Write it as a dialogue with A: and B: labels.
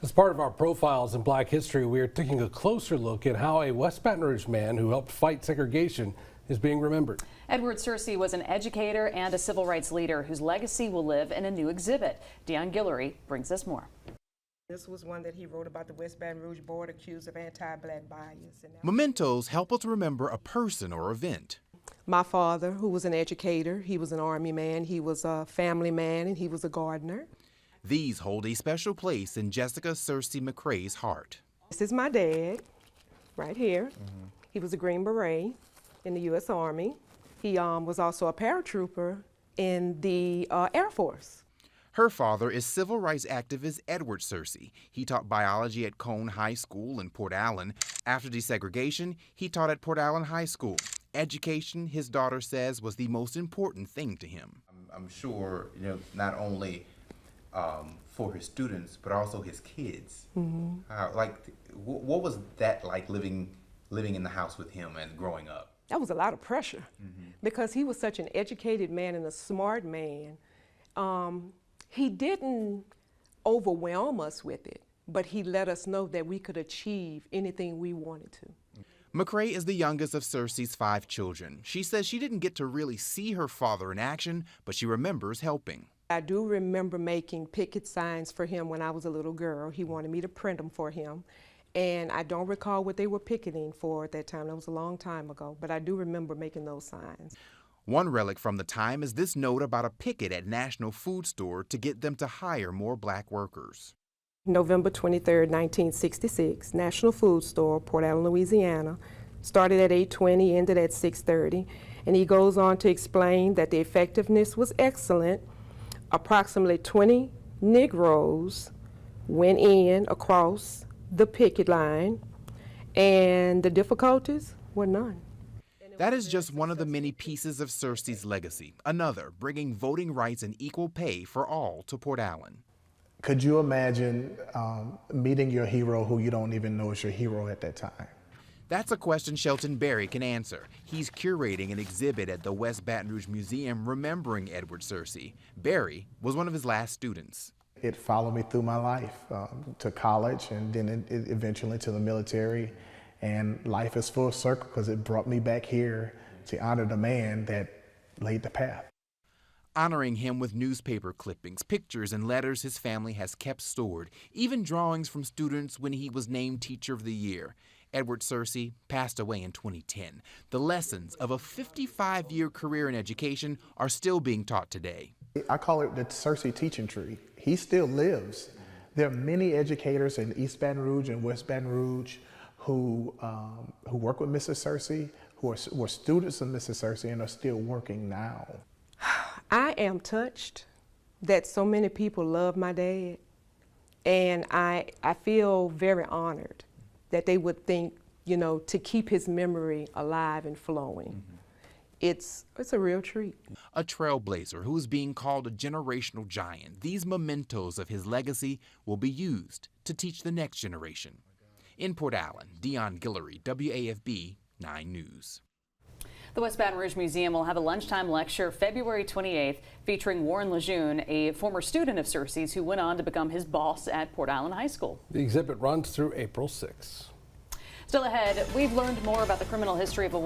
A: As part of our Profiles in Black History, we are taking a closer look at how a West Baton Rouge man who helped fight segregation is being remembered.
B: Edward Searcy was an educator and a civil rights leader whose legacy will live in a new exhibit. Dion Guillory brings us more.
C: This was one that he wrote about the West Baton Rouge board accused of anti-black bias.
D: Mementos help us remember a person or event.
C: My father, who was an educator, he was an Army man, he was a family man, and he was a gardener.
D: These hold a special place in Jessica Searcy McCrae's heart.
C: This is my dad, right here. He was a Green Beret in the U.S. Army. He was also a paratrooper in the Air Force.
D: Her father is civil rights activist Edward Searcy. He taught biology at Cone High School in Port Allen. After desegregation, he taught at Port Allen High School. Education, his daughter says, was the most important thing to him.
E: I'm sure, not only for his students, but also his kids. What was that like living in the house with him and growing up?
C: That was a lot of pressure because he was such an educated man and a smart man. He didn't overwhelm us with it, but he let us know that we could achieve anything we wanted to.
D: McCrae is the youngest of Searcy's 5 children. She says she didn't get to really see her father in action, but she remembers helping.
C: I do remember making picket signs for him when I was a little girl. He wanted me to print them for him. And I don't recall what they were picketing for at that time. That was a long time ago, but I do remember making those signs.
D: One relic from the time is this note about a picket at National Food Store to get them to hire more black workers.
C: November 23rd, 1966, National Food Store, Port Allen, Louisiana. Started at 8:20, ended at 6:30. And he goes on to explain that the effectiveness was excellent. Approximately 20 Negroes went in across the picket line, and the difficulties were none.
D: That is just one of the many pieces of Searcy's legacy. Another, bringing voting rights and equal pay for all to Port Allen.
F: Could you imagine meeting your hero who you don't even know is your hero at that time?
D: That's a question Shelton Berry can answer. He's curating an exhibit at the West Baton Rouge Museum remembering Edward Searcy. Berry was one of his last students.
F: It followed me through my life, to college and then eventually to the military. And life is full circle because it brought me back here to honor the man that laid the path.
D: Honoring him with newspaper clippings, pictures, and letters his family has kept stored, even drawings from students when he was named Teacher of the Year. Edward Searcy passed away in 2010. The lessons of a 55-year career in education are still being taught today.
F: I call it the Searcy teaching tree. He still lives. There are many educators in East Baton Rouge and West Baton Rouge who work with Mrs. Searcy, who are students of Mrs. Searcy and are still working now.
C: I am touched that so many people love my dad, and I feel very honored that they would think, to keep his memory alive and flowing. It's a real treat.
D: A trailblazer who is being called a generational giant. These mementos of his legacy will be used to teach the next generation. In Port Allen, Dion Guillory, WAFB 9 News.
B: The West Baton Rouge Museum will have a lunchtime lecture February 28th featuring Warren Lejeune, a former student of Searcy's who went on to become his boss at Port Allen High School.
A: The exhibit runs through April 6th.
B: Still ahead, we've learned more about the criminal history of a